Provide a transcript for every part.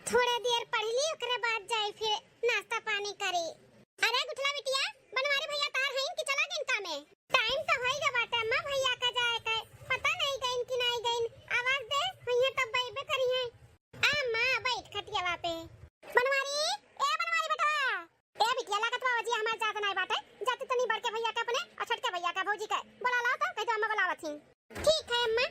थोड़ा देर पढ़ ली ओकरे बाद जाई फिर नाश्ता पानी करी। अरे गुठला बिटिया बनवारी भैया तार हैं कि चला गइन कामे? टाइम तो होइगा बाटे अम्मा भैया का जाए के पता नहीं गइन कि नहीं गइन। आवाज दे भैया तब बैबे करी है। अम्मा बैठ खटियावा पे। बनवारी बेटा ए बिटिया लागत बाबूजी हमार जात नहीं बाटे जाते तनी बड़के भैया के अपने और छोटके भैया का भौजी के बोला लाओ तो कह दो अम्मा बुलावत थी। ठीक है अम्मा।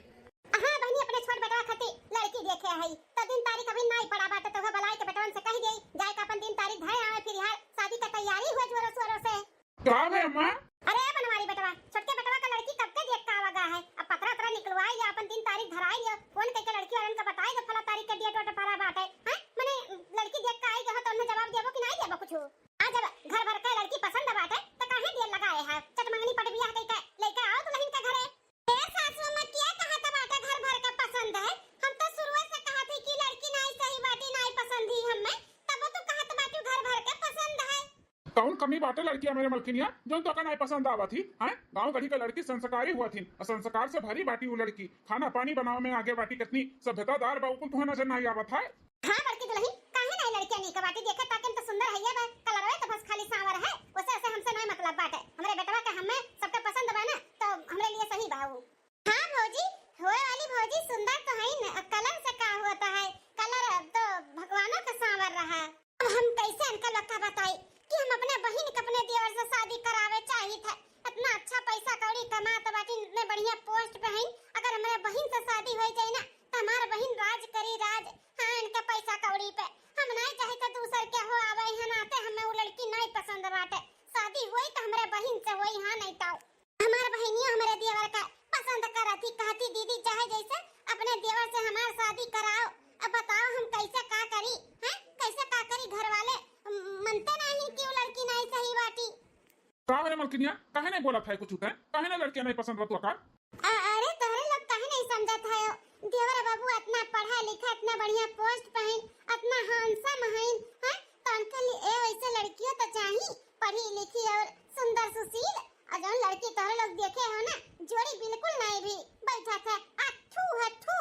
हां बहनी अपने छोट बेटा खाती लड़की देखे है तो दिन तारीख अभी नहीं पड़ा बाटे तो बलाई के बेटवन से कह दे जाए का अपन दिन तारीख धाए आवे फिर यार शादी का तैयारी हुआ जोरों शोरों से। क्या है अम्मा? अरे बनवारी बेटवा छोटके बेटवा का लड़की कब के देख का आवागा है अब पतरा तरा निकलवाई या अपन दिन तारीख धराई लियो फोन करके लड़की वालन का बताई दो फला तारीख के डेट वोट पड़ा बाटे हैं माने लड़की देख का आई जहां तो उन्हें जवाब देबो कि नहीं देबो कुछ आ जब घर भर का लड़की पसंद बाटे तो काहे देर लगाए है चट मंगनी पट बियाह कई के लेके आओ दुल्हन के घरे। ए सासू में क्या कहा था बाटे घर भर का पसंद है हम तो शुरू से कहा थे कि लड़की नहीं सही बाटी नहीं पसंद ही हमें तब तो कहत बाटी घर भर के पसंद है। कौन कमी बाटे लड़कियां मेरे मलकिनिया जो तो का नहीं पसंद आवा थी हैं गांव गढ़ी का लड़की संस्कारी हुआ थी और संस्कार से भरी बाटी वो लड़की खाना पानी बनाओ में आगे बाटी कितनी सभ्यतादार बाबू तुम्हें नजर नहीं आवत है। हां बड़की दुल्हन काहे नहीं लड़कियां नहीं का बाटी देखे ताकि तो सुंदर है ये कलर है तो बस खाली सांवर है वैसे ऐसे हमसे नहीं मतलब बाटे हमरे बेटवा का हमें सबका पसंद बा ना तो हमरे लिए सही बा वो। हां भौजी होए वाली भौजी सुंदर तो है ना कलर से का होता है कलर तो भगवानों का सांवर रहा। अब हम कैसे अंकल का बताई कि हम अपने बहन के अपने देवर से शादी करावे चाहिए थे इतना अच्छा पैसा कौड़ी कमात बाटी इतने बढ़िया पोस्ट पे हैं अगर हमारे बहन से शादी हो जाए ना तो हमारे बहन राज करी राज हां इनका पैसा कौड़ी पे हम नहीं चाहे तो दूसर के हो आवे हैं नाते हमें वो लड़की नहीं पसंद बाटे शादी हुई तो हमारे बहन से हुई हां नहीं तो हमारे बहनियों हमारे देवर का पसंद करती कहती दीदी चाहे जैसे अपने देवर से हमारी शादी कराओ। अब बताओ हम कैसे का करी हैं कैसे का करी घर वाले मनते नहीं कि वो लड़की नहीं सही बाटी। का मेरे मलकिनिया काहे नहीं बोला था कुछ उते काहे ना लड़कियां नहीं पसंद बतवा का? अरे तोरे लोग काहे नहीं समझत है देवर बाबू इतना पढ़ा लिखा इतना बढ़िया पोस्ट पे हैं इतना हैंडसम हैं हैं तो उनके लिए ऐसे लड़कियों तो चाहिए पढ़ी लिखी और सुंदर सुशील और जो लड़की तोरे लोग देखे हो ना जोड़ी बिल्कुल नहीं भी बैठा था अथू हथू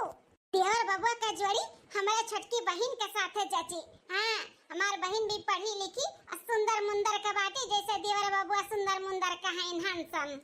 देवर बाबू का जोड़ी हमारे छोटकी बहन के साथ है चाची। हां हमार बहन भी पढ़ी लिखी और सुंदर मुंदर का बाटी जैसे देवर बाबू सुंदर मुंदर का है हैंडसम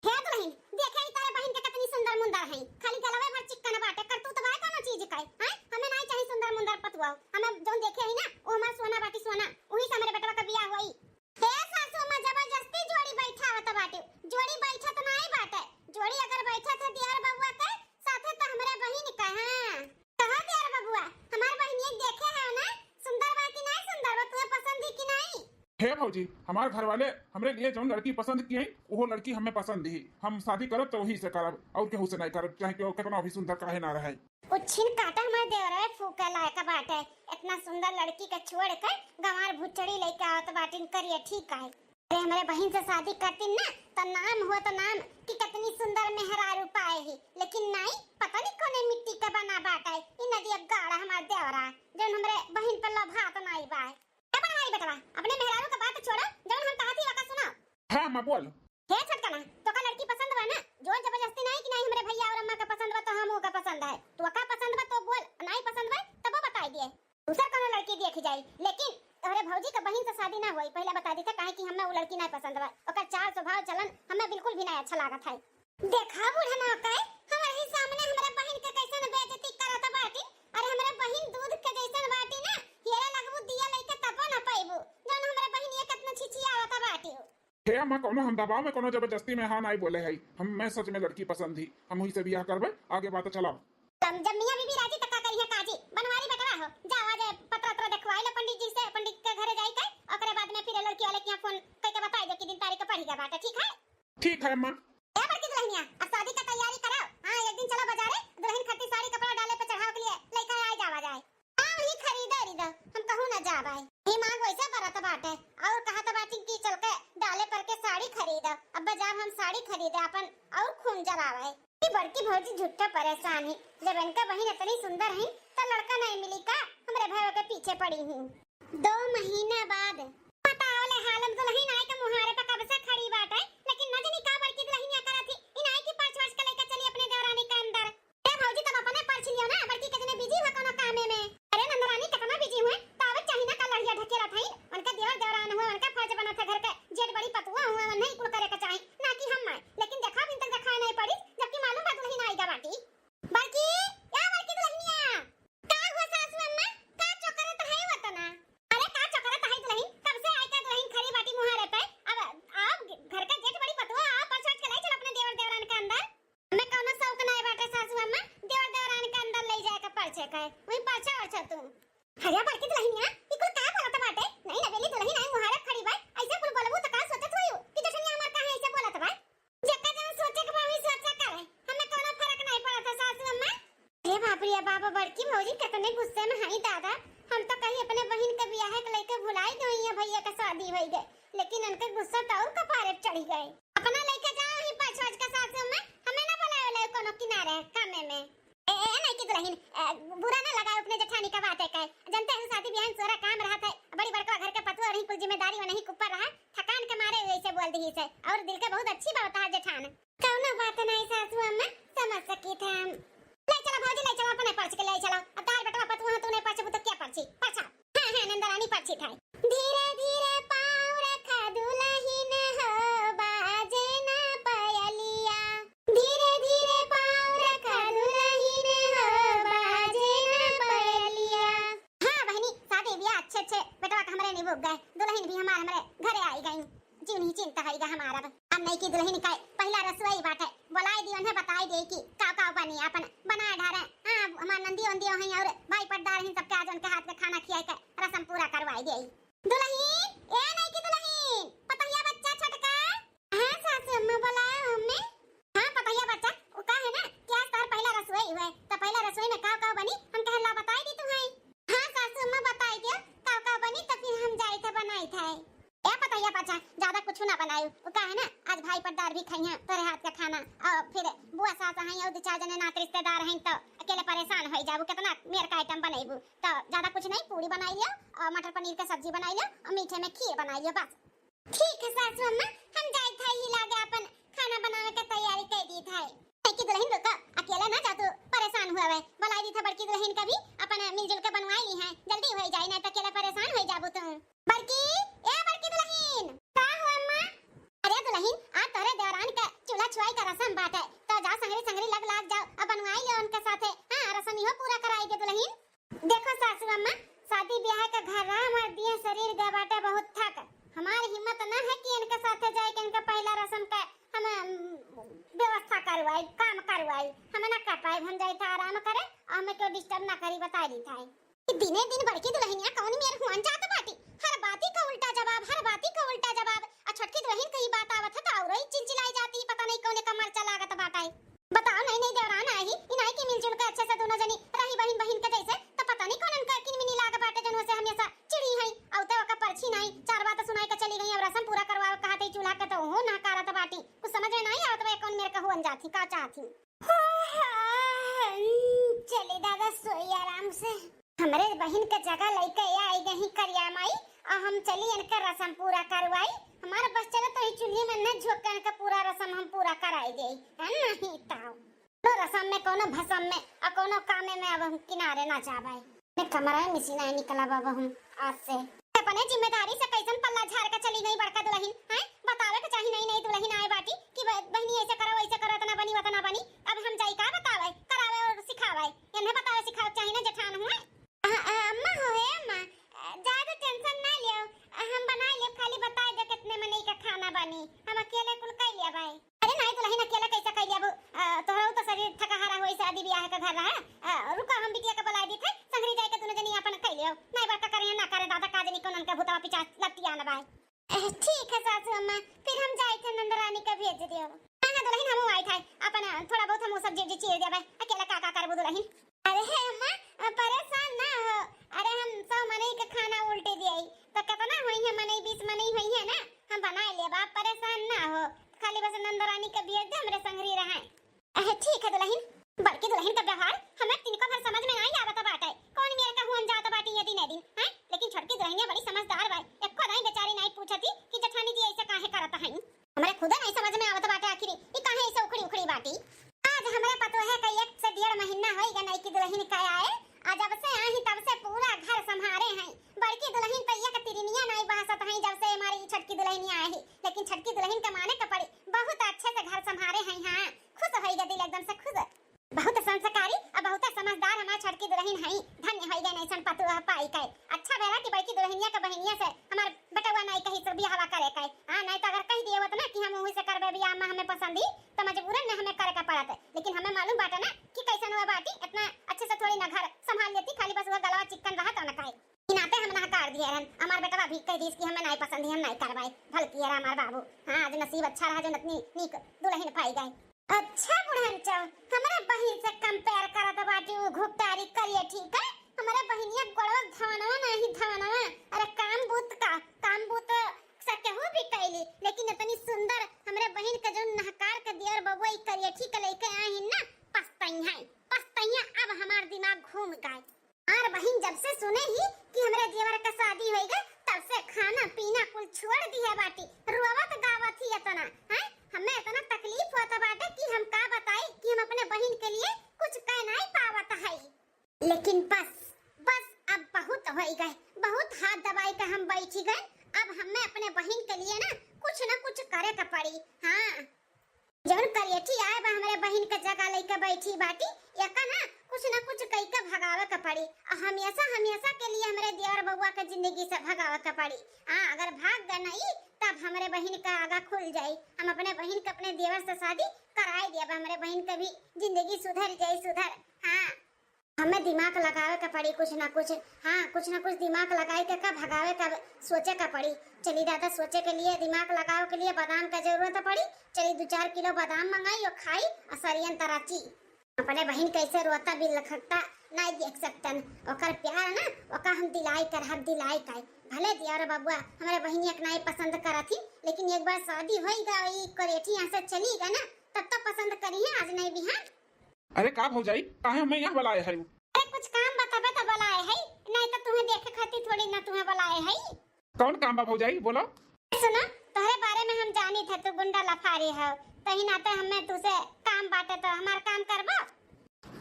है दुल्हन देखे ही तारे बहन के कितनी सुंदर मुंदर है खाली गलवे भर चिकन बाटे कर तू तो भाई कोनो चीज का है हमें नहीं चाहिए सुंदर मुंदर पतुआ हमें जो देखे ही ना वो हमार सोना बाटी सोना वही से हमारे बेटवा का बियाह हुई। हे सासू में जबरदस्ती जोड़ी बैठावत बाटे जोड़ी बैठत नहीं बाटे जोड़ी अगर बैठत है देवर बाबू के साथे तो हमारे बहन का हां कहां देवर बाबू हमार बहन ये देखे है ना सुंदर बा कि नहीं सुंदर बा तुम्हें पसंद है कि नहीं? हे भौजी हमारे घर वाले हमरे लिए जो लड़की पसंद की है वो लड़की हमें पसंद ही हम शादी करब तो वही से करब और केहू से नहीं करब चाहे केहू कितना भी सुंदर काहे ना रहे। उछिन काटा हमार देवरा फूका लायक बाटे इतना सुंदर लड़की का छोड़ कर गंवार भुचड़ी लेके आवत बाटिन करिए ठीक है। अरे हमारे बहन से शादी करती ना तो नाम हो तो नाम कि कितनी सुंदर मेहरारू पाए ही लेकिन नहीं पता नहीं कोने मिट्टी का बना बाटे इ नदी गाड़ा हमार देवरा जो हमारे बहन पर लभा तो नहीं बा बनवारी बेटवा अपने मेहरारू का बात छोड़ो जब हम कहा थी वाका सुनो। हां मां बोल। हे छटका ना तो का लड़की पसंद बा ना जोर जबरदस्ती नहीं कि नहीं हमारे भैया और अम्मा का पसंद बा तो हम का पसंद है तो का पसंद बा तो बोल नहीं पसंद बा तब बता दिए दूसर कोनो लड़की देख जाई लेकिन अरे भौजी का बहन से शादी ना होई पहले बता दी था काहे कि हमें वो लड़की नहीं पसंद बा ओकर चाल स्वभाव चलन हमें बिल्कुल भी नहीं अच्छा लागत है। देखा बूढ़ा ना का हमारे ही सामने हमारे बहन के कैसन बेइज्जती करत बाटी अरे हमारे बहन दूध के जैसन बाटी ना हेरे लगबू दिया लेके तब ना पाइबू जौन हमारे बहन ये कितना छिछियावत बाटी। हे अम्मा कोनो हम दबाव में कोनो जबरदस्ती में हां नहीं बोले है हम मैं सच में लड़की पसंद ही हम वही से बियाह करबे आगे बात चलाओ। तुम जब मियां बीबी राजी तक का करी है काजी बनवारी बेटवा हो जाओ आज पत्र देखवाई लो पंडित जी से पंडित के घरे जाई के ओकरे बाद में फिर लड़की वाले के यहां फोन करके बताई दो कि दिन तारीख पड़ी के बाटे ठीक है? ठीक है अम्मा। ए बड़की दुल्हनिया अब शादी का तैयारी कराओ हां एक दिन चलो बाजारे दुल्हन खातिर साड़ी कपड़ा डाले पे चढ़ाव के लिए लेकर आ जावा जाए हां वही खरीदारी दो हम कहूं ना जा भाई ही मांग वैसे करत बाटे और कहा तो बाटी की चल के डाले पर के साड़ी खरीद अब बाजार हम साड़ी खरीदे अपन और खून जरावे की बड़की भौजी झुट्टा परेशान है जब इनका बहन इतनी सुंदर है तो लड़का नहीं मिली का हमारे भाई के पीछे पड़ी हूं 2 महीना बाद पता वाले हालम दुल्हन आए के मुहारे पे कब से खड़ी बात है लेकिन न जानी का बड़की दुल्हनिया करा थी इन आई की 5 वर्ष का लेकर चली अपने देवरानी के अंदर ए भौजी तब अपने पर्च लियो ना बड़की कितने बिजी हो कोनो कामे में। अरे नंदरानी कितना बिजी हुए हरिया बड़की दुल्हनिया ई कुल का बोलत बाटे? नहीं नवेली दुल्हन आई मुहारत खड़ी बा, ऐसे कुल बोलबू त का सोचत होई कि जठनिया हमर काहे ऐसे बोलत बा? जेका जन सोचे के बावी सोचा करे, हमें कोनो फर्क नहीं पड़त है सासू अम्मा। हे बाप रे बाबा, बड़की मौजी कितने गुस्से में हई दादा। हम तो कहीं अपने बहन के बियाह के लेके भुलाई गई है, भैया का शादी होई गए, लेकिन उनके गुस्सा तो और कपारे पे चढ़ी गए। अपना लेके जाओ ही पाछवाज का सासू अम्मा, हमें ना बुलावे कोनो किनारे कामे में। नहीं की दुल्हन बुरा ना लगाओ अपने जेठानी का बात है कहे, जनते हैं शादी ब्याह सोरा काम रहता है, बड़ी बड़का घर के पतुआ रही, कुछ जिम्मेदारी में नहीं ऊपर रहा, थकान के मारे वैसे बोल दी से, और दिल के बहुत अच्छी बात है जेठान। कौनो बात नहीं सासू अम्मा, समझ सकी थे हम। ले चलो भौजी, ले चलो अपने पर्च के ले चलो। अब तार बेटा पतुआ तूने पर्च तो क्या पर्ची पाछा। हां हां नंदरानी पर्ची थाई। धीरे धीरे पाँव रखा दुल्हन हो, बाजे ना पायलिया। धीरे धीरे पाँव रखा दुल्हन हो, बाजे ना पायलिया। हां बहनी, शादी ब्याह अच्छे बेटा का हमरे नहीं भूख गए, दुल्हन भी हमारे घरे आई गई, जीव नहीं चिंता होगा हमारा। अब नहीं की दुल्हन का पहला रसोई बात है, बोलाई दी उन्हें बताई दे कि का बनी अपन बना ढारे। हां हमार नंदी ओंदी हैं और भाई पटदार हैं, सबके आज उनके हाथ में खाना खियाई के रस्म पूरा करवाई दे। दुल्हन ए नहीं की दुल्हन, पतैया बच्चा छोटका। हां सासू अम्मा बुलाया हमें। हां पतैया बच्चा वो का है ना क्या तार पहला रसोई हुए, तो पहला रसोई में का बनी हम कहला बताई दी तू है। हां सासू अम्मा बताई दियो का बनी, तो फिर हम जाई थे बनाई थे। ए पतैया बच्चा ज्यादा कुछ ना बनायो, वो का है ना आज भाई पटदार भी खाइया तेरे हाथ का खाना, और फिर बुआ सास हैं और दो चार जने नात रिश्तेदार हैं, तो अकेले परेशान हो जाबू, कितना मेर का आइटम बनाईबू। तो ज्यादा कुछ नहीं, पूरी बनाई लियो और मटर पनीर का सब्जी बनाई लियो और मीठे में खीर बनाई लियो बस। ठीक है सासू अम्मा, हम जाई थे ही लागे अपन खाना बनावे के तैयारी कर दी थे। की दुल्हन रुका, अकेले ना जा तू, परेशान हुआ है, बुलाई दी था बड़की दुल्हन का भी अपन मिलजुल के बनवाई ली है, जल्दी हो जाए नहीं तो अकेले परेशान हो जाबू तुम। बड़की ए बड़की दुल्हन का हो अम्मा? अरे दुल्हन आज तोरे देवरान का चूल्हा छुआई का रस्म बात है, तो जा संगरी लग जाओ अब बनवाई ले उनके साथे। हां रस्म इहो पूरा कराई के दुल्हन। देखो सासू अम्मा, शादी ब्याह का घर रहा, हमार दिए शरीर गए बाटे बहुत थक, हमारी हिम्मत ना है कि इनके साथे जाए के इनका पहला रस्म का हम व्यवस्था करवाई, काम करवाई, हम ना कर पाए, हम जाए था आराम करे और हमें क्यों डिस्टर्ब ना करी बताई दी था। दिने दिन बड़की दुल्हनिया कौन मेरे हुआन जात बाटी, हर बाती का उल्टा जवाब, हर बाती का उल्टा जवाब। और छोटकी दुल्हन कहीं बात आवत है तो और ही चिलचिलाई जाती, पता नहीं कौन का मरचा लागत बाटाई। बताओ नहीं देवरान आई इनाई की मिलजुल के अच्छे से दोनों जनी रही बहन के जैसे, तो पता नहीं कौन का किन मिनी लाग बाटे जनों से हमेशा चिड़ी है, औते का परछी नहीं, चार बात सुनाई के चली गई और रस्म पूरा करवाओ कहते चूल्हा के तो हो ना करत बाटी, कुछ समझ में नहीं आवत वे कौन मेरे का हुन जाती का चाहती। चले दादा सोई आराम से, हमरे बहन के जगह लेके आई गई करिया माई, और हम चली इनका रस्म पूरा करवाई, हमारा बस चला तो ही चुल्ली में न झोंक के पूरा रस्म हम पूरा कराई दे है नहीं ताऊ। तो रस्म में कोनो भसम में और कोनो कामे में अब हम किनारे ना जाबाई, मैं कमरा में सीना निकला बाबा हम आज से अपने जिम्मेदारी से कैसन पल्ला झाड़ के चली गई बड़का दुल्हन है, बतावे के चाही नहीं दुल्हन आए बाटी कि बहनी ऐसे करो वैसे करो, तना बनी वतना बनी, अब हम जाई का बतावे करावे और सिखावे, इन्हें बतावे सिखावे चाही ना जेठान हुए। अम्मा हो है अम्मा, ज्यादा टेंशन ना लियो, हम बना ले, खाली बता दे कितने मने का खाना बनी, हम अकेले कुल कर लिया भाई। अरे नहीं दुल्हन अकेला कैसे कर लिया, तोहरा तो शरीर थका हारा होई शादी ब्याह का घर रहा, रुका हम बिटिया का बुला दी थे, संगरी जाए के दोनों जनी अपन कर लियो, नहीं बड़का करे ना करे दादा काजनी को नन के भूतवा पिचा लतिया ना भाई। ठीक है सासू अम्मा, फिर हम जाए थे नंदरानी का भेज दियो। हां दुल्हन हम आई थे अपन थोड़ा बहुत हम सब्जी चीर दे भाई, अकेला का करबो दुल्हन। अरे हे अम्मा परेशान ना हो, अरे हम 100 मने का खाना उल्टे दिए तो कितना होई है, मने 20 मने होई है ना, हम बना ले बाप, परेशान ना हो, खाली बस नंदरानी का भेज दे, हमरे संगरी रहे। ठीक है दुल्हन। बड़की दुल्हन का व्यवहार हमें तिनको भर समझ में नहीं आवत बाटे, कौन मेरे का हुन जात बाटी यदि न दिन हैं, लेकिन छोटकी दुल्हनिया बड़ी समझदार बा, एको नहीं बेचारी नहीं पूछती कि जेठानी जी ऐसे काहे करत हैं, हमरे खुद नहीं समझ में आवत बाटे आखिर ई काहे ऐसे उखड़ी बाटी। आज हमरे पतो है कि 1 से 1.5 महीना होई गई की दुल्हन का आए, आज जब से आई तब से पूरा घर संभारे हैं, बड़की दुल्हन तैया का तिरनिया नहीं बहसत हैं जब से हमारी छटकी दुल्हनिया आई, लेकिन छटकी दुल्हन के माने का पड़ी बहुत अच्छे से घर संभारे हैं। हां खुश होई दिल एकदम से खुश, बहुत संस्कारी और बहुत समझदार हमारी छटकी दुल्हन है, धन्य है गए नहीं पतु पाई का अच्छा बेरा कि बड़की दुल्हनिया का बहनिया से हमार बटवा नहीं कहीं से भी हवा करे का हां नहीं तो अगर कह दिए होत ना कि हम वही से करबे बियाह में हमें पसंद ही तो मजबूरन में हमें करे का पड़त लेकिन हमें मालूम बाटा ना कि कैसन हुआ बाटी इतना अच्छे से थोड़ी ना घर संभाल लेती खाली बस वो गलवा चिकन रहा तो ना खाए इनाते हम ना कर दिए रहन हमार बेटवा भी कह दिस कि हमें नहीं पसंद हम नहीं करवाए भल किया रा हमार बाबू हां आज नसीब अच्छा रहा जो नतनी नीक दुल्हन पाई गई अच्छा बुढ़न चौ हमारे बहन से कंपेयर करत बाटी वो घुपतारी करिए ठीक है हमारे बहनिया गोड़वा धवनवा नहीं धवनवा अरे काम बूत सकेहू भी कैली लेकिन इतनी सुंदर हमारे बहन का जो नहकार के दियर बबुआ ई करिए ठीक लेके आई ना पछतैया अब हमार दिमाग घूम गए और बहन जब से सुने ही कि हमारे देवर का शादी होएगा तब से खाना पीना कुल छोड़ दिया बाटी रोवत गावत ही इतना हैं हमें इतना तकलीफ होता बाटे कि हम का बताई कि हम अपने बहन के लिए कुछ कह नहीं पावत है लेकिन बस अब बहुत हो गए बहुत हाथ दबाई के हम बैठी गए अब हमें अपने बहन के लिए ना कुछ करे का पड़ी हां जब करियठी आए बा हमारे बहन के जगह लेके बैठी बाटी एका ना कुछ कई के भगावे का पड़ी हमेशा के लिए हमारे देवर बबुआ के जिंदगी से भगावे का पड़ी हां अगर भाग गए नहीं तब हमारे बहन का आगा खुल जाए हम अपने बहन के अपने देवर से शादी कराए दिया हमारे बहन का भी जिंदगी सुधर हां हमें दिमाग लगावे का पड़ी कुछ ना कुछ दिमाग लगाए के का भगावे का सोचे का पड़ी चली दादा सोचे के लिए दिमाग लगावे के लिए बादाम का जरूरत पड़ी चली 2-4 किलो बादाम मंगाई और खाई और सरियन तराची अपने बहन कैसे रोता भी लखकता नहीं देख सकतन ओकर प्यार ना ओका हम दिलाई कर भले दिया रे बबुआ हमारे बहनिया के नहीं पसंद करथी लेकिन एक बार शादी होई गई करेठी यहां से चली गई ना तब तो पसंद करी है आज नहीं बिहान अरे का हो जाई काहे मैं यहाँ बुलाए है अरे कुछ काम बताबे तो बुलाए है नहीं तो तुम्हें देखे खातिर थोड़ी ना तुम्हें बुलाए है कौन काम बा भौजाई बोलो सुनो तुम्हारे बारे में हम जानी थे तू गुंडा लफारी है कहीं ना तो हमें तुझसे काम बाटे तो हमार काम करबो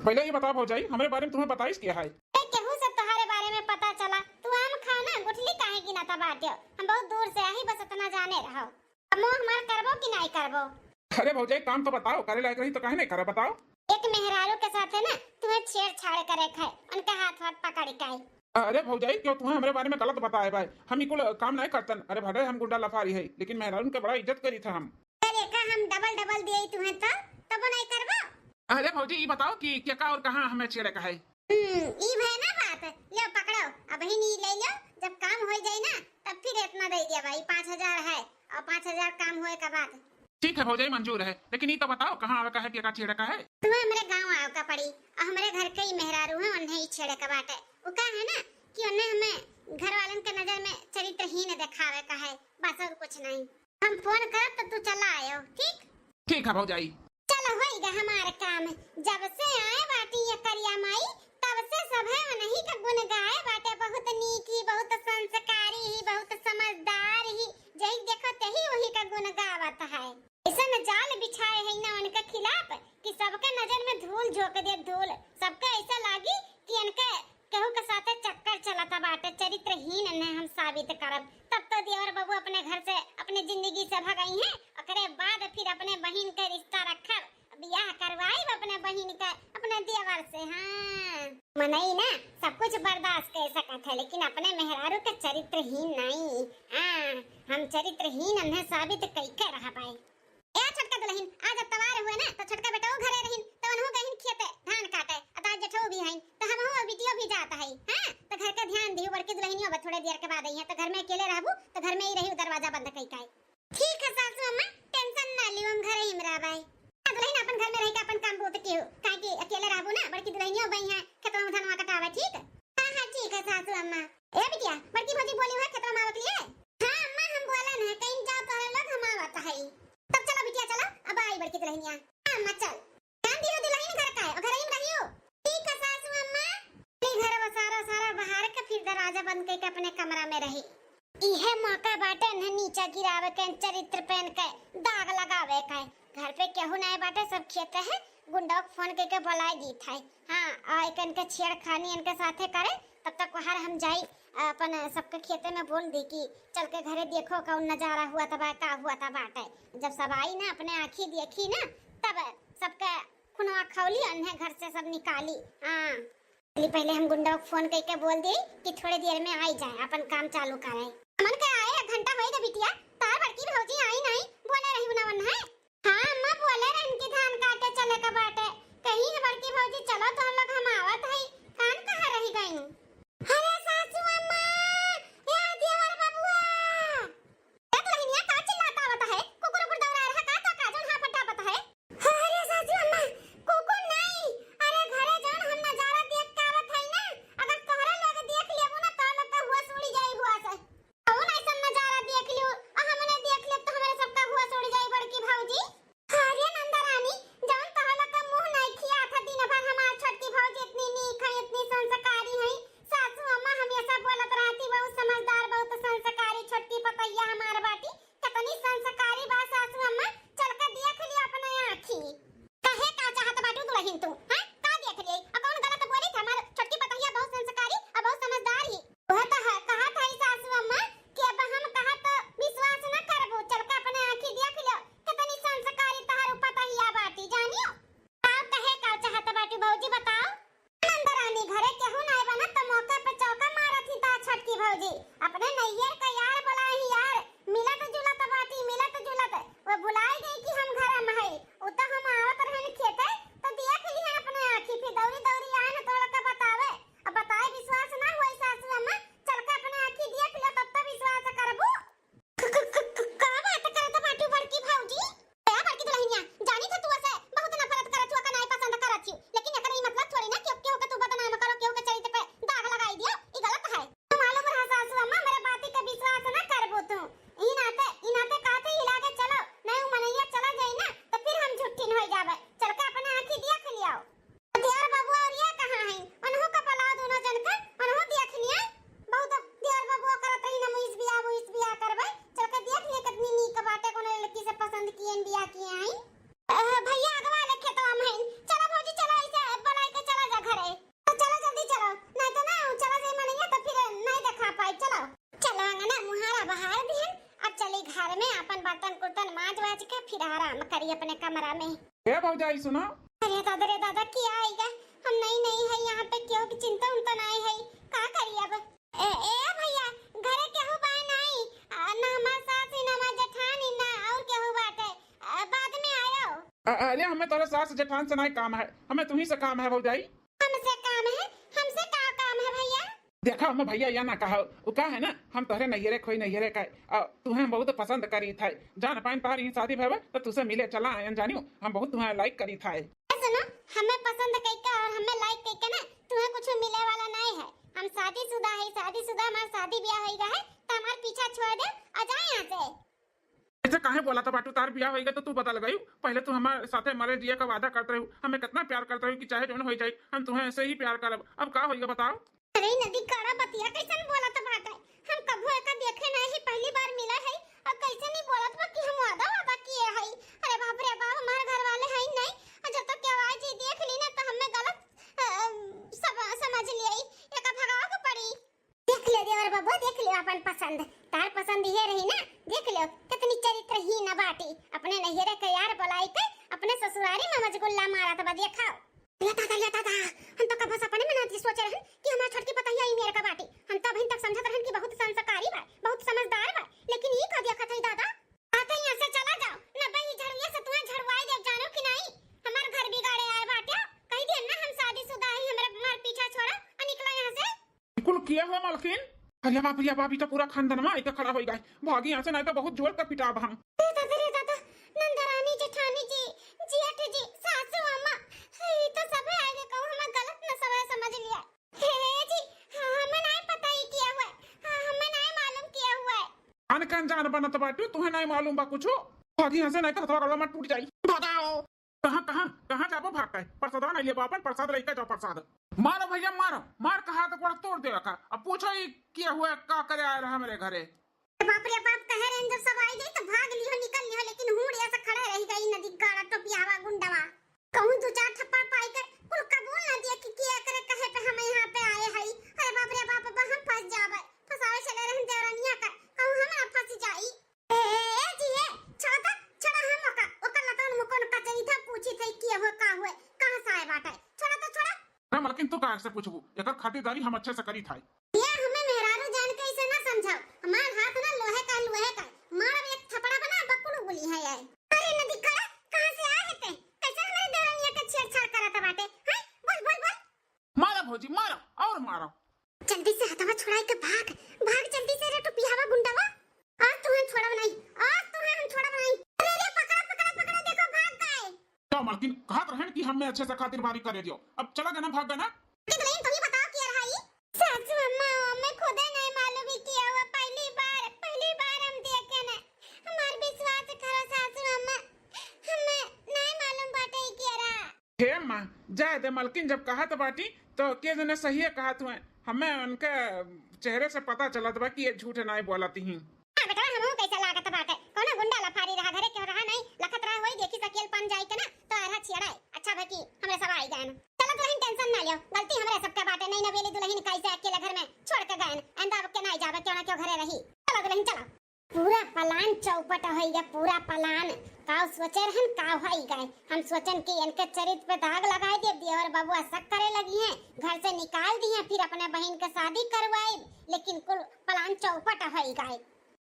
पहले ये बता भौजाई हमारे बारे में तुम्हें बताइस क्या है केहू से तुम्हारे बारे में पता चला तू आम खा ना गुठली काहे की ना बाटे हम बहुत दूर से आई बस इतना जाने रहो हम हमार करबो कि नहीं करबो अरे भौजाई काम तो बताओ करे लायक रही तो काहे नहीं करे बताओ एक मेहरारू के साथ है ना तुम्हें छेड़छाड़ करे है उनका हाथ पकड़ के अरे भौजाई क्यों तुम्हें हमारे बारे में गलत बताया भाई हम इकुल काम नहीं करतन अरे भले हम गुंडा लफारी है लेकिन मेहरारू के बड़ा इज्जत करी था हम अरे का हम डबल दिए तुम्हें तो तब नहीं करबो अरे भौजी ये बताओ कि क्या का और कहां हमें छेड़े का है ई भाई ना बात लो पकड़ो अब ही नहीं ले लो जब काम हो जाए ना तब फिर इतना दे दिया भाई 5000 है और 5000 काम होए का बाद ठीक है भौजाई मंजूर है लेकिन ये तो बताओ कहां आवे का है क्या छेड़े का है तुम्हें हमारे गांव आओ का पड़ी और हमारे घर के ही मेहरारू है उन्हें ही छेड़े का बात है वो का है ना कि उन्हें हमें घर वालन के नजर में चरित्रहीन दिखावे का है बस और कुछ नहीं हम फोन करब तो तू चला आयो ठीक है भौजाई चलो होइगा हमारा काम जब से आए बाटी ये करिया माई तब से सब है नहीं का गुण गाए बाटे बहुत नीक ही बहुत संस्कारी ही बहुत समझदार ही जही देखो तही वही का गुण गावत है ऐसा न जाल बिछाए है ना उनके खिलाफ कि सबके नजर में धूल झोंक दे धूल सबके ऐसा लागी कि इनके केहू के साथे चक्कर चलता बाटे चरित्रहीन ने हम साबित करब तब तो देवर बाबू अपने घर से अपने जिंदगी से भगाई है ओकरे बाद फिर अपने बहन के रिश्ता रखब बियाह करवाई अपने बहन का अपने देवर से हां मनई ना सब कुछ बर्दाश्त कर सकत है लेकिन अपने मेहरारू के चरित्रहीन नहीं हां हम चरित्रहीन ने साबित कैके रह पाए ए छोटका दुल्हन आज तवार हुए ना तो छोटका बेटा घरे रहिन तो अनहु गहिन खेते धान काटे अता जेठो भी हइन तो हम हो बिटियो भी जाता है हां तो घर का ध्यान दियो बड़की दुल्हनियो अब थोड़े देर के बाद आई है तो घर में अकेले रहबू तो घर में ही रही दरवाजा बंद कई काई ठीक है सासू अम्मा टेंशन ना लियो हम घरे ही में रहबै दुल्हन अपन घर में रह के अपन काम बहुत के काहे कि अकेले रहबू ना बड़की दुल्हनियो बई है खेतवा में धनवा कटावे ठीक हां ठीक है सासू अम्मा ए बिटिया बड़की भौजी बोली है खेतवा में आवत लिए हां अम्मा हम बोला ना कहीं जाओ तोरे लोग हम आवत है तब चलो बिटिया चलो अब आई बड़की दुल्हनिया अम्मा चल ध्यान दियो दुल्हन घर का है और घर ही में रहियो ठीक है सासू अम्मा नहीं घर वो सारा बाहर के फिर दरवाजा बंद करके अपने कमरा में रही इहे मौका बाटे न नीचा गिरावे के चरित्र पेन के दाग लगावे के घर पे केहू नहीं बाटे सब खेते है गुंडा फोन करके बुलाई दी था हां आ एकन के छेड़खानी इनके साथे करे तब तक बाहर हम जाई अपन सबके खेते में बोल दी कि चल के घरे देखो कौन नजारा हुआ तबा का हुआ था बाटे जब सब आई ना अपने आंखी देखी ना तब सबके खुनवा खौली अन्हे घर से सब निकाली हां पहले हम गुंडा को फोन करके बोल दी कि थोड़ी देर में आई जाए, अपन काम चालू करे। हमन के आए 1 घंटा होई ग बिटिया, तार बड़की भौजी आई नहीं, बोले रही ना वन है। हां अम्मा बोले रहे इनके धान काटे चले का बाटे, कहीं बड़की भौजी चलो तो हम लोग हम आवत है, कान कहां रही गई। अरे सासू अम्मा, या देवर बबुआ, एक लहनिया का चिल्लाता आवत है, कुकुर कुकुर दौड़ा रहा का तो काजन हां फटाफट है। अरे सासू अम्मा, कुकुर नहीं, अरे घरे जान हम नजारा देख के आवत है ना, अगर तोहरा लोग देख लेबो ना तो लोग का हुआ सुड़ी जाई हुआ से। कौन ऐसा नजारा देख लियो, हमने देख ले तो हमारे सबका हुआ सुड़ी जाई बड़की भौजी। अरे नंदा रानी, जान तोहरा लोग का मुंह नहीं खिया था दिन भर, हमार छोटकी भौजी इतनी नीक है, इतनी संस्कारी है। सासू अम्मा हमेशा बोलत रहती बहुत समझदार, बहुत संस्कारी छोटकी पतैया हमार बाटी, कितनी संस्कारी बा सासू अम्मा, चल के देख लियो अपने आँखी। कहे का चाहत बाटू दुल्हन तू, हां का देख लिए, कौन गलत बोली था, हमार छोटकी पतैया बहुत संस्कारी और बहुत समझदार ही। वह तो है कहा था सासू अम्मा कि अब हम कहा तो विश्वास न करबो, चल के अपने आँखी देख लियो कितनी संस्कारी तहार पतैया बाटी, जानियो। आप कहे का चाहत बाटू भौजी बताओ। नंदा रानी घरे केहू नहीं बना तो मौका पे चौका मारत ही ता छोटकी भौजी, अपने नैयर का यार बुलाई यार, मिलत जुलत बाटी, मिलत जुलत वो बुलाई गई कि हम घर में है, उ तो हम आवत रहन खेते तो देख लिहन अपने आँखी, फिर दौड़ी दौड़ी आन तोड़ के बतावे, अब बताए विश्वास ना होई सासू अम्मा, चल के अपने आँखी देख लियो तब तो विश्वास करबो। का बात करत बाटू बड़की भौजी, ए बड़की दुल्हनिया, जानी था तू ऐसे बहुत नफरत करत हुआ का नहीं पसंद करत छी, लेकिन एकरा ई मतलब थोड़ी ना कि केहू के तू बदनाम करो, केहू के चरित्र पे दाग लगाई दियो, ई गलत है। तू मालूम रहा सासू अम्मा मेरे बाती के विश्वास ना करबो तू, ई नाते काते हिला के चलो, नहीं मनैया चला जाई ना तो फिर हम झुट्ठीन हो जावे, चल के अपने आँखी देख लियो। देवर बाबू और ये कहां है, अनहु का पला दोनों जन के अनहु देख लिया, बहुत देवर बाबू करत ही ना मुइस बियाह करबे, चल के देख ले कितनी नीक बाटे, कोनो लड़की से पसंद किएन बियाह किए आई। भैया अगवा लेके तो हम हैं, चलो भौजी चलो ऐसे बुलाई के चला जा घरे, तो चलो जल्दी चलो, नहीं तो ना चला जाई मनैया तो फिर नहीं देखा पाई। चलो अंगना मुहारा बहार दिहन, अब चली घर में अपन बर्तन कुर्तन मांज वाज के फिर आराम करी अपने कमरा में। ए भौजाई सुनो, अरे दादा क्या आएगा, हम नहीं है यहाँ पे, क्यों की चिंता उनता नहीं है, का करी अब। ए भैया घरे केहू बा नहीं, ना हमार सास ना हमार जेठानी ना और केहू बाटे, बाद में आयो। अरे हमें तोरे सास जेठान से नहीं काम है, हमें तुम्ही से काम है भौजाई। हमसे काम है, हमसे का काम है भैया। देखा हम भैया या ना कहा, वो का है ना, हम तोहरे नैयरे खोई नैयरे का तुम्हें बहुत पसंद करी था, जान पाइन तारी शादी भवे तो तुसे मिले चला आयन जानियो, हम बहुत तुम्हें लाइक करी था। सुनो हमें पसंद कइका और हमें लाइक कइका ना तुम्हें कुछ मिले वाला नहीं है, हम शादीशुदा है, शादीशुदा हमार शादी ब्याह होइगा है तो हमार पीछा छोड़ दे आ जा यहां से। ऐसे काहे बोला था बाटू, तार ब्याह होइगा तो तू बता लगाई, पहले तू हमारे साथे मरे जिए का वादा करते रहो, हमें कितना प्यार करते रहो कि चाहे जो हो जाए हम तुम्हें ऐसे ही प्यार करब, अब का होइगा बताओ। अरे नदी काड़ा बतिया कैसन बोलत बात है, हम कभू एका देखे नहीं, पहली बार मिला है और कैसे नहीं बोलत बा कि हम वादा किए है। अरे बाप रे बाप, हमारे घर वाले है नहीं, जब तक आवाज ही देख ली ना तो हमें गलत समझ लिया, एका भगाव को पड़ी। देख ले देवर बाबू, देख ले अपन पसंद, तार पसंद ये रही ना, देख लो कितनी चरित्रहीन बाटी, अपने नैहरे के यार बुलाई के अपने ससुरारी में मजगुल्ला मारा था, देखा दादा हम तो कब सपने में ना सोच रहे कि हमारा छोटकी पतैया ही मेरे का बाटी, हम तो अभी तक समझत रहन कि बहुत संस्कारी बा, बहुत समझदार बा, लेकिन ये का देखा था दादा। आते यहां से चला जाओ ना भाई, झड़िया से तुम्हें झड़वाई दे, जानो कि नहीं हमार घर बिगाड़े आए बाटे, कहीं देर ना हम शादीशुदा है, हमारा पीछा छोड़ा और निकलो यहां से। बिल्कुल किया हुआ मालकिन, अरे बाप तो पूरा खानदान में इतना खड़ा हो गया, भागी यहाँ से नहीं तो बहुत जोर का पिटाब हम। दादा नंदा रानी जेठानी जी जेठ जी सासू अम्मा ये तो सब आगे कहूं, हमें गलत न समझ लिया। हे जी हमें नहीं पता ही किया हुआ है, हमें नहीं मालूम किया हुआ है। अनकन जान बनत बाटू, तुम्हें नहीं मालूम बा कुछ, भागी यहाँ से नहीं तो थोड़ा मत टूट जाई। भागाओ, कहाँ जाबो भाग के, प्रसाद नहीं ले अपन प्रसाद लेके जाओ, प्रसाद मारो भैया मारो, मार कहा तो पूरा तोड़ देगा का, अब पूछो ही क्या हुआ, का करे आए रहा मेरे घरे। बाप रे बाप, कहे रहे जब सब आई गई तो भाग लियो निकल लियो, लेकिन हुड़ ऐसा खड़ा रह गई नदी गाड़ा टोपियावा गुंडावा, कहूं दो चार थप्पड़ पाई कर कुल कबूल ना दिया कि किया करे, कहे पे हम यहां पे आए हई। अरे बाप रे बाप, हम फंस जावे, फसावे चले रहन देवरनिया का, कहूं हम ना फंस जाई। ए जी ए छोड़ा हम ओका लतन मुकोन कचरी था, पूछी थई किया हुआ का हुए, कहां से आए बाटे, छोड़ा तो छोड़ा। मलकिन लेकिन तू का से पूछबू एकर खातिरदारी हम अच्छे से करी थाई। ये हमें मेहरारू जान के इसे ना समझाओ, हमार हाथ ना लोहे का मार एक थपड़ा बना बकुल बोली है यार। अरे नदी कड़ा कहां से आए हैं ते? कैसे हमारे देवरानिया के छेड़छाड़ करत बाटे? हैं बोल बोल बोल। मारो भौजी मारो और मारो। जल्दी से हथवा छुड़ाई के भाग भाग जल्दी से रे तू पिहावा गुंडावा। आज तुम्हें छोड़ा नहीं, आज तुम्हें हम छोड़ा नहीं। अरे रे पकड़ा पकड़ा पकड़ा देखो भाग गए। तो मालकिन कहत रहन कि हमें अच्छे से खातिरदारी करे दियो, अब चला गया ना भाग गया ना। लेकिन तुम ही बताओ क्या रहा ये? सासू अम्मा हमें खुद नहीं मालूम ही किया हुआ, पहली बार हम देखे ना। हमार विश्वास करो सासू अम्मा, हमें नहीं मालूम बाटे ही क्या रहा। हे मां जाए दे मालकिन, जब कहत बाटी तो के जने सही है कहत हुए, हमें उनके चेहरे से पता चलत बा कि ये झूठ नहीं बोलती ही। हां बेटा हमहु कैसा लागत बाटे, कोनो गुंडा लफारी रहा घरे के रहा नहीं, लखत रहा होई देखी सकेल पन जाई के ना तो आरा छिड़ाए। अच्छा बाकी हमरे सब आई जाए ना। चलो दुल्हन टेंशन ना लियो, गलती हमरे सबके बाटे नहीं नवेली दुल्हन कैसे अकेले घर में छोड़ के गए अंदा अब के नहीं जावे क्यों ना क्यों घरे रही। चलो दुल्हन चलो। पूरा प्लान चौपट होई गया, पूरा प्लान काव सोचे रहन काव होई गए। हम सोचन कि इनके चरित्र पे दाग लगाए दे और बाबू शक करे लगी हैं, घर से निकाल दी हैं, फिर अपने बहन के शादी करवाई, लेकिन कुल प्लान चौपट होई गए।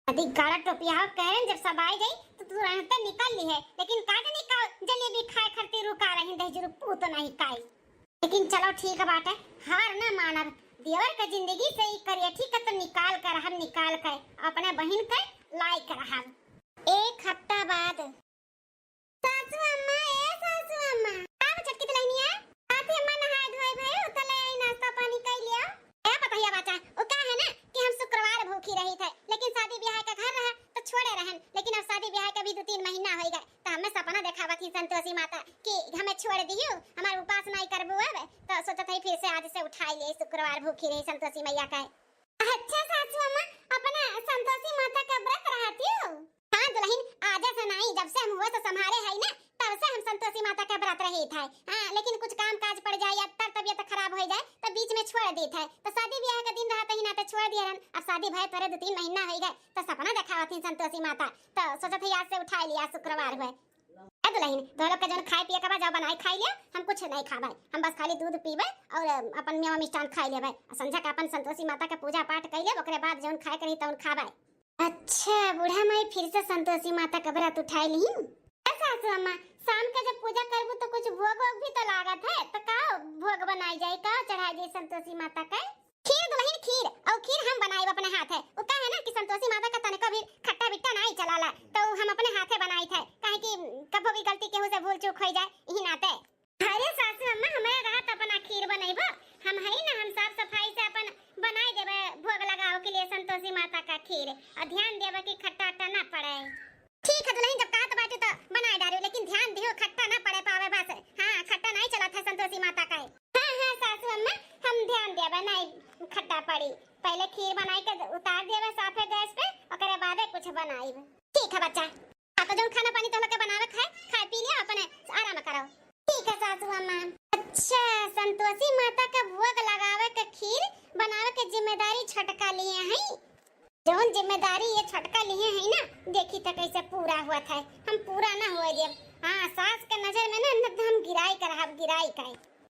यदि गाड़ा टोपिया कहन जब सब आई गई तो तुरंत निकल ली है, लेकिन काट निकाल जलेबी खाए खरती रुका रही दे जरूर पूत नहीं काई। लेकिन चलो ठीक बात है, हार ना मानब, देवर का जिंदगी से ही करिए ठीक है, तो निकाल कर हम निकाल कर अपने बहन के लाई कर हम। एक हफ्ता बाद सासू अम्मा आप चटकी तो लेनी है आती अम्मा नहाए धोए भई उतले आई नाश्ता पानी कर लिया। ए बताइए बच्चा वो क्या है ना कि हम शुक्रवार भूखी रही थे, लेकिन शादी ब्याह का घर रहा तो छोड़े रहन, लेकिन अब शादी ब्याह का भी 2-3 महीना हो गए तो हमें सपना देखावा थी संतोषी माता कि हमें छोड़ दियो, हमारे उपास नहीं करबो अब, तो सोचा था फिर से आज से उठा लिए शुक्रवार भूखी रही संतोषी मैया का। अच्छा सासू अम्मा अपना संतोषी माता का व्रत रहती हो? हां दुल्हन आज से नहीं, जब से हम हुए तो संभारे है ना तब से हम संतोषी माता का व्रत रही थे। हां लेकिन कुछ काम काज पड़ जाए या तबीयत खराब हो जाए तो बीच में छोड़ दी थे, तो शादी ब्याह का दिन रहते ही ना तो छोड़ दिया रहन। अब शादी भय तोरे 2-3 महीना हो गए तो सपना देखावा थी संतोषी माता, तो सोचा था आज से उठा लिया शुक्रवार हुए। ए दुल्हन तो लोग के जन खाए पिए के बाद जाओ बनाई खाई लिया, हम कुछ नहीं खाबे, हम बस खाली दूध पीबे और अपन मेवा मिष्ठान खाई लेबे, संझा का अपन संतोषी माता के पूजा पाठ कर ले, ओकरे बाद जौन खाए करी तौन खाबे। अच्छा बूढ़ा माई फिर से संतोषी माता का व्रत उठाई ली। सासू अम्मा शाम के जब पूजा करबू तो कुछ भोग वोग भी तो लागत है, तो का भोग बनाई जाए, का चढ़ाई जाए संतोषी माता का? खीर दुल्हन खीर, और खीर हम बनाई अपने हाथ है। वो का है ना कि संतोषी माता का तने कभी खट्टा बिट्टा नहीं चलाला, तो हम अपने हाथे बनाई थे, काहे कि कभी भी गलती केहू से भूल चूक हो जाए यही नाते। अरे सासू अम्मा हमारे रात अपना खीर बनैबो, हम है ना हम साफ सफाई से अपन बनाई देबे भोग लगाओ के लिए संतोषी माता का खीर, और ध्यान देबे कि खट्टा अट्टा ना पड़े। ठीक है दुल्हन जब कहत बाटे तो बनाई डालो, लेकिन ध्यान दियो खट्टा ना पड़े पावे बस। हां खट्टा नहीं चला था संतोषी माता का। हां सासू अम्मा हम ध्यान देबे नहीं खट्टा पड़ी, पहले खीर बनाई के उतार देबे साफे गैस पे, ओकरे बाद कुछ बनाईब। ठीक है बच्चा, आप जो खाना पानी तो लोग बनावे खाए पी लिया अपने आराम करो। ठीक है सासू अम्मा। अच्छा संतोषी माता का भोग लगावे के खीर बनावे के जिम्मेदारी छटका लिए हैं, जौन जिम्मेदारी ये छटका लिए है ना देखी तो कैसे पूरा हुआ था, हम पूरा ना हुए जब। हाँ सास के नजर में ना हम गिराई कर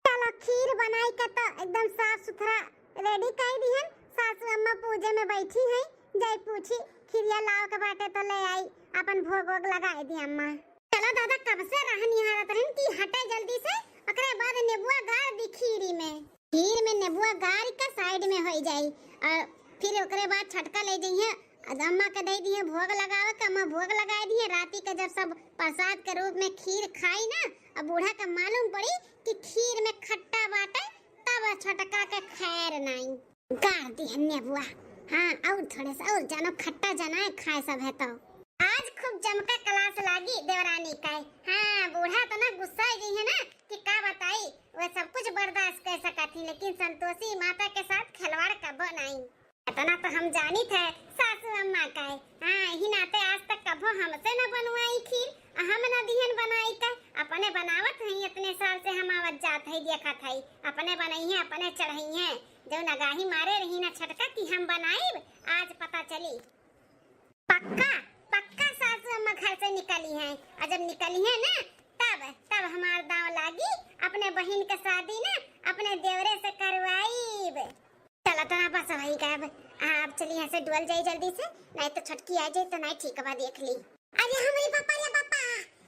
चलो खीर बनाई का तो एकदम साफ सुथरा रेडी कर दी है। सासू अम्मा पूजे में बैठी है, जाई पूछी खीरिया लाओ के बाटे तो ले आई, अपन भोग वोग लगाए दी अम्मा। चलो दादा कब से रहन यहाँ रहन की हटे जल्दी से, ओकरे बाद नेबुआ गाड़ दी खीर में नेबुआ गाड़ का साइड में हो जाई, और फिर ओकरे बाद छटका ले जइए अम्मा के दे दिए भोग लगावे के, अम्मा भोग लगाए दिए। राती के जब सब प्रसाद के रूप में खीर खाई ना, अब बूढ़ा का मालूम पड़ी कि खीर में खट्टा बाटे, तब छटका के खैर नहीं गाड़ दी हन्ने बुआ। हाँ और थोड़े सा और जानो खट्टा जाना है खाए सब है। तो आज खूब जमका क्लास लागी देवरानी का। हाँ बूढ़ा तो ना गुस्सा ही है ना कि का बताई, वो सब कुछ बर्दाश्त कर सका थी, लेकिन संतोषी माता के साथ खिलवाड़ कब नहीं, इतना तो हम जानी थे सासू अम्मा का। हाँ ही नाते आज तक कभो हमसे न बनवाई खीर, हम न दिहन बनाई का, अपने बनावत हैं इतने साल से हम आवत जात है देखा था, अपने बनाई है अपने चढ़ाई है, जो नगाही मारे रही ना छटका कि हम बनाई, आज पता चली। पक्का पक्का सासू अम्मा घर से निकली हैं, और जब निकली है ना तब हमार दांव लागी अपने बहन के शादी ना अपने देवरे से करवाईब। चला तना बस वही का अब चली यहाँ से डुअल जाई जल्दी से, नहीं तो छटकी आ जाए तो नहीं ठीक बा देख ली। अरे हमारी पापा रे पापा,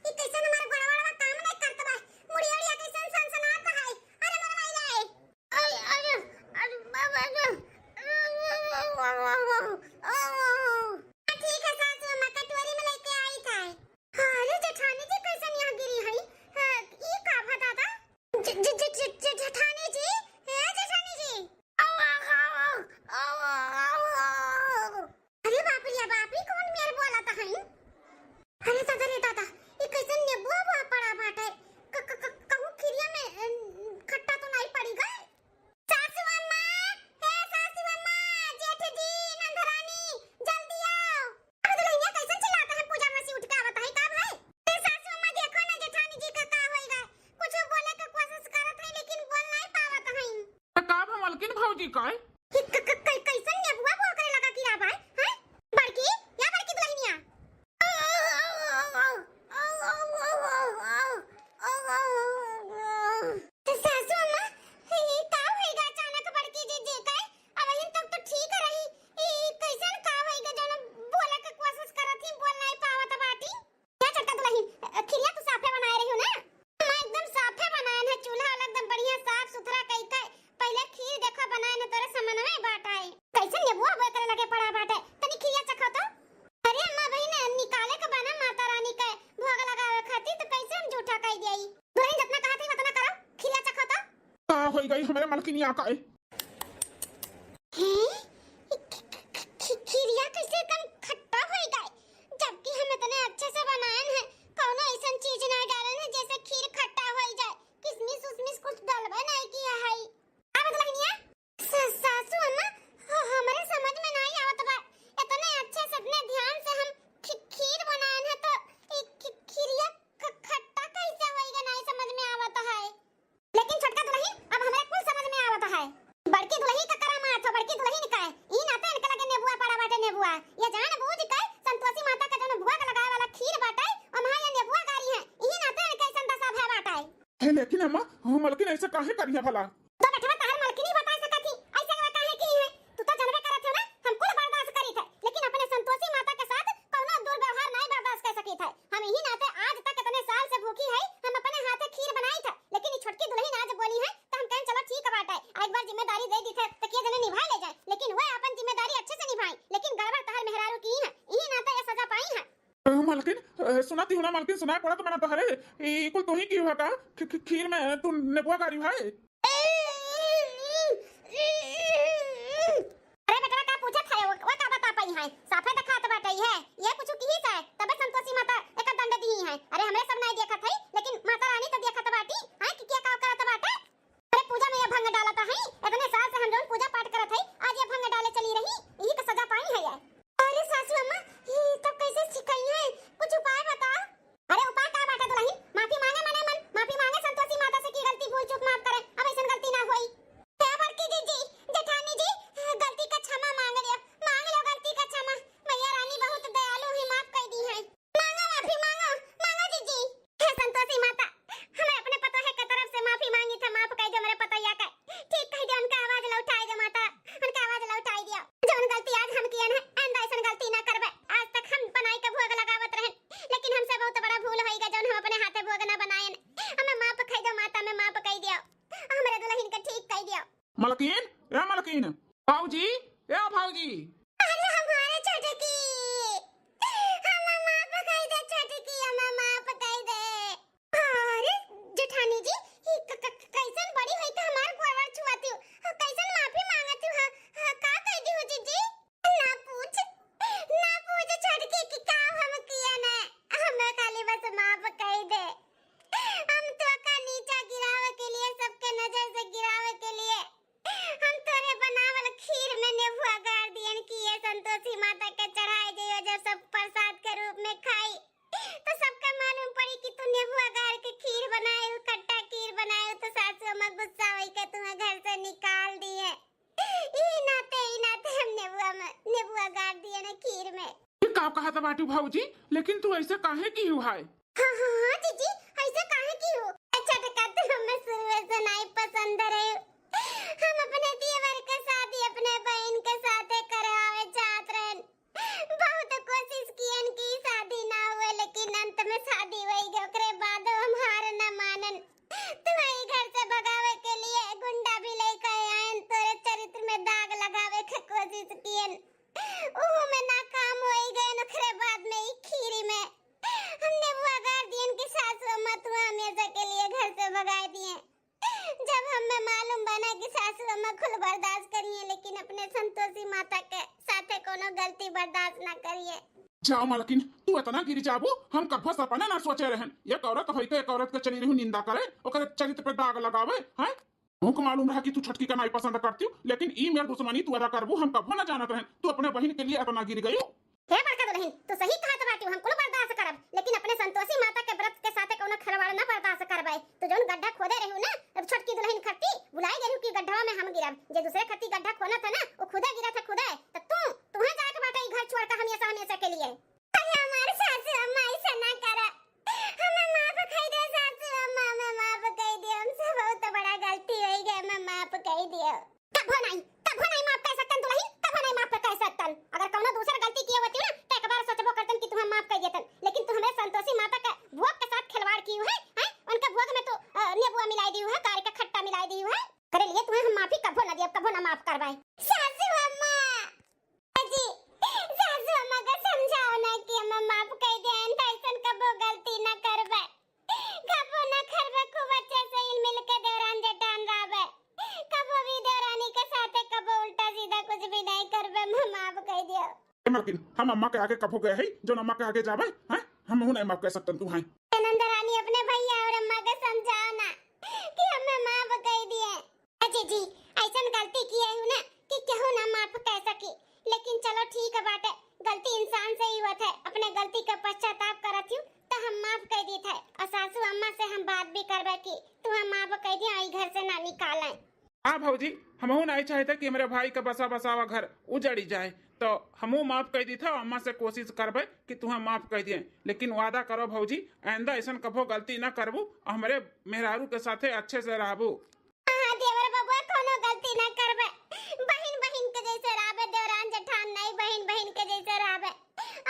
ये कैसे हमारे गोड़वा काम नहीं करत बा, मुड़िया कैसे सनसनात है। अरे मोर भाई रे, अरे अरे बाबा ठीक है सासू मां कटोरी में लेके आई था। अरे जेठानी जी कैसे यहाँ गिरी है, ये का बता था जेठानी जी, है जेठानी जी। अरे बाप रे बाप रे, कौन मेरे बोला था है। अरे दादा रे दादा, ये कैसे नींबू हुआ पड़ा बाटे, कहूं खिरिया में खट्टा तो नहीं पड़ी गए। सासू अम्मा, हे सासू अम्मा, जेठ जी, नंदरानी, जल्दी आओ। अरे दुल्हनिया कैसे चिल्लाता है, पूजा में से उठ के आवत है का भाई। हे सासू अम्मा देखो ना जेठानी जी का होएगा, कुछ बोले के कोशिश करत है लेकिन बोल नहीं पावत है। का मलकिन भौजी का कैसे नेबुआ बुआ करे लगा कि भाई हैं, बड़की या बड़की दुल्हनिया। सासू अम्मा, ये का होएगा अचानक बड़की जी का, अब इन तक तो ठीक रही, ये कैसे का होएगा जन बोले के कोशिश करत ही बोल नहीं पावत बाटी। क्या चटका दुल्हन, खिरिया तो साफे बनाए रही हो ना। मैं एकदम साफे बनाए है, चूल्हा एकदम बढ़िया साफ सुथरा कई का, पहले खीर देखो बनाए न तोरे समन में बाटा है। कैसे नेबुआ बुआ करे लगे पड़ा बाटे, तनी खिरिया चखा तो। अरे अम्मा बहन निकाले के बना माता रानी का भोग लगावे खाती, तो कैसे हम झूठा कह देई। दुल्हन जितना कहा थी उतना करो, खिरिया चखा तो। का होई गई हमारे मलकिनिया का खिरिया कैसे एकदम खट्टा होई गए, जबकि हम इतने अच्छे से बनाए हैं, कोनो ऐसा चीज ना डाले हैं जैसे खीर खट्टा होई जाए। किसमिस उसमिस कुछ डालबे नहीं किया है। अब दुल्हनिया सासू अम्मा, हमारे समझ में नहीं आवत बा, इतने अच्छे से इतने ध्यान से हम खीर बनाए हैं तो खिरिया खट्टा कैसे होएगा नहीं समझ में आवत है। लेकिन छोटका दुल्हन अब हमारे कुल समझ में आवत है। बड़की दुल्हन का करामात हो, बड़की दुल्हन का ई नाते इनके लगे नेबुआ पड़ा बाटे नेबुआ, ये जान बूझ के संतोषी माता का जो भोग लगाए वाला खीर बाटे और वहां ये नेबुआ गारी है, ई नाते इनके ऐसा दशा भय बाटे। लेकिन अम्मा मलकिन ऐसा काहे करिया भला। तो बैठवा तार मालकिन ही बता सकती ऐसे काहे की है, तू तो जानबे करत हो ना हम कुल बर्दाश्त करी थे, लेकिन अपने संतोषी माता के साथ कोनो दुर्व्यवहार नहीं बर्दाश्त कर सकी थे। हम यही नाते आज तक इतने साल से भूखी है, हम अपने हाथे खीर बनाई थे, लेकिन ये छोटकी दुल्हन आज बोली है तो हम कहें चलो ठीक बात है, एक बार जिम्मेदारी दे दी थे तो किए जने निभा ले जाए, लेकिन वह अपन जिम्मेदारी अच्छे से निभाई, लेकिन गड़बड़ तहर मेहरारू की है, यही नाते ये सजा पाई है। मलकिन सुनाती हूँ ना मलकिन, सुनाई पड़ा तो मैंने तो हरे कुल तो ही की हुआ का खीर में तू नेबुआ गारी भाई। अरे बेटा का पूछत है वो का बता पाई है, साफे दिखात बाटे है, ये कुछ की ही है तबे संतोषी माता एक दंड दी है। अरे हमरे सब नहीं देखत है, लेकिन माता रानी तो देखत बाटी है कि क्या का करत बाटे। अरे पूजा में ये भंग डालता है, इतने साल से हम लोग पूजा पाठ करत है, आज ये भंग डाले चली रही, यही का सजा पाई है ये। अरे सासू अम्मा, ये तब कैसे सिखाई है, कुछ उपाय बता। अरे उपाय का बाटे दुल्हन, माफी मांगे मने मन, माफी मांगे संतोषी माता से की गलती भूल चूक माफ करे, अब ऐसा गलती ना होई। हे बड़की जी जेठानी जी, गलती का क्षमा मांग लियो गलती का क्षमा, मैया रानी बहुत दयालु है, माफ कर दी है। मांगो माफी मांगो जीजी। हे संतोषी माता, हमें अपने पतो है के तरफ से माफी मांगी था, माफ कर दो मेरे पतोया का, ठीक कह दो, उनका आवाज लौटाई दो माता, उनका आवाज लौटाई दियो। जौन गलती आज हम किए हैं आइंदा ऐसा गलती ना करबे। आज तक हम बनाई के भोग लगावत रहे, लेकिन हमसे बहुत बड़ा भूल होइगा जौन हम अपने हाथे भोग ना बनाएन, हमें माफ कर दो माता, में माफ कर दियो, हमरे दुल्हन के ठीक कह दियो। मलकिन ए मलकिन, भाऊजी ए भाऊजी। अरे हमारे छोटे की हमें माफ कर दे, छोटे की हमें माफ कर दे। अरे जेठानी जी कैसन बड़ी हुई तो हमार गोड़ छुआती हो, कैसन माफी मांगती हो, का कह दी हो जीजी। ना पूछ छोटकी की का हम किया ना, हमें खाली बस माफ कर दे। हम तो का नीचा गिरावे के लिए, सबके नजर से गिरावे के लिए हम तोरे बनावल खीर में नेबुआ गाड़ दियन कि ये संतोषी माता के चढ़ाए जइयो, जब सब प्रसाद के रूप में खाई तो सबके मालूम पड़ी कि तू नेबुआ गाड़ के खीर बनाए, खट्टा खीर बनाए, तो सासू अम्मा गुस्सा होई के तुम्हें घर से निकाल दिए। ई नाते हम नेबुआ गाड़ दिए ना खीर में। ये का कहा था बाटू भाऊजी, लेकिन तू ऐसा काहे की हुआ है। हाँ जीजी, ऐसा काहे की हो। अच्छा तो कहते हमें शुरू से नहीं पसंद रहे कोनो गलती बर्दाश्त ना करिए। जाओ मालकिन, तू इतना गिरी जाबू, हम कभी सपना ना सोचे रहन। एक औरत होई के एक औरत के चली रही निंदा करे, ओकर चरित्र पे दाग लगावे, हैं? मुझको मालूम रहा कि तू छटकी का नहीं पसंद करती, लेकिन ई मेरे दुश्मनी तू अदा करबू हम कभी ना जानत रहन। तू अपने बहन के लिए इतना गिर गई। हे बड़का दुल्हन, तू सही कहत बाटी, हम कुल बर्दाश्त करब, लेकिन अपने संतोषी माता के व्रत के साथे कोनो खरवाड़ ना बर्दाश्त करबै। तो जोन गड्ढा खोदे रहू ना, अब छोटकी दुल्हन खट्टी बुलाई गई कि गड्ढा में हम गिरब। जे दूसरे खट्टी गड्ढा खोना था ना, वो खुदा गिरा था खुदा। तो तू तुहे जाके बाटे ई घर छोड़ के हमेशा हमेशा के लिए। अरे हमार सासू अम्मा ऐसा ना करा, हमें माफ कर दे सासू अम्मा, हमें माफ कर दे, हमसे बहुत बड़ा गलती हो गई, हमें माफ कर दियो। कभो नहीं माफ कर सकतन दुल्हन, कभो नहीं माफ कर सकतन। अगर कोनो दूसरा गलती किए होती ना, तो एक बार सोचबो करतन कि तुम्हें माफ कर देतन, लेकिन तू हमें संतोषी माता के भोग के साथ खिलवाड़ की है, हैं? उनके भोग में तो नींबू मिलाई दी है, कारी का खट्टा मिलाई दी है। करे लिए तुम्हें हम माफी कभो ना दियो, कभो ना माफ करवाए। सासू अम्मा जी, सासू अम्मा को समझाओ ना कि हमें माफ कर देन, ऐसन कभो गलती ना करबे, कभो ना करबे। खूब अच्छे से हिल मिल के देवरान जेठान रहबे, कभो भी देवरानी के साथे कभो उल्टा सीधा कुछ भी नहीं करबे, माफ कर दियो। मालकिन, हम अम्मा के आगे कभो गए है, जो अम्मा के आगे जाबे, हैं? हम नहीं माफ कर सकतन तू हैं। नंद रानी अपने भैया और अम्मा को समझाओ ना कि हमें माफ कर दिए। अजी जी, ऐसन गलती की है ना कि केहू ना माफ कर सकी, लेकिन चलो ठीक है बाटे, गलती इंसान से ही होत है। अपने गलती का पश्चाताप करत हूं तो हम माफ कर देत है, और सासू अम्मा से हम बात भी करबे कि तू हम माफ कर दिया, ई घर से ना निकालें। हाँ भौजी, हमहू नहीं चाहते कि मेरे भाई का बसा बसावा घर उजड़ी जाए, तो हमू माफ कर दी था। अम्मा से कोशिश करबे कि तुम्हें माफ कर दिए, लेकिन वादा करो भौजी, आइंदा ऐसा कभो गलती ना करबू, और हमारे मेहरारू के साथे अच्छे से रहबू। हां देवर बाबू, कोनो गलती ना करबे, बहन बहन के जैसे रहबे, देवरान जेठान नहीं, बहन बहन के जैसे रहबे।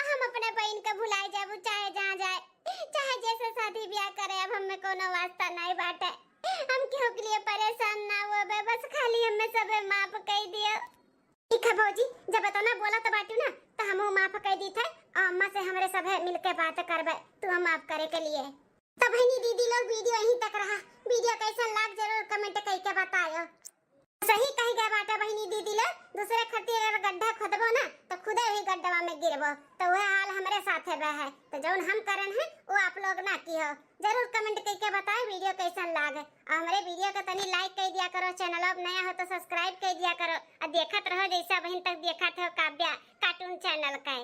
हम अपने बहन के भुलाए जाबू, चाहे जहां जाए, चाहे जैसे शादी ब्याह करे, अब हमें कोनो वास्ता नहीं बाटे। हम क्यों के लिए परेशान ना होबे, बस खाली हमें सबे माफ कर दियो। ठीक है भौजी, जब तो ना बोला तो बाटू ना, तो हमहू माफ कर दी थे, और अम्मा से हमरे सबे मिलके बात करबे तू हम माफ करे के लिए। तो बहनी दीदी लोग, वीडियो यहीं तक रहा। वीडियो कैसा लग जरूर कमेंट करके बताओ। सही कही गए बाटा बहनी दीदी लोग, दूसरे खती अगर गड्ढा खोदबो ना, तो खुदे वही गड्ढवा में गिरबो। तो वह हाल हमारे साथे बे है, तो जौन हम करन है वो आप लोग ना कियो। जरूर कमेंट करके बताएं वीडियो कैसा लगे, और हमारे वीडियो को तनी लाइक कर दिया करो, चैनल अब नया हो तो सब्सक्राइब कर दिया करो, और देखत रहो जैसा बहन तक देखत हो काव्या कार्टून चैनल का।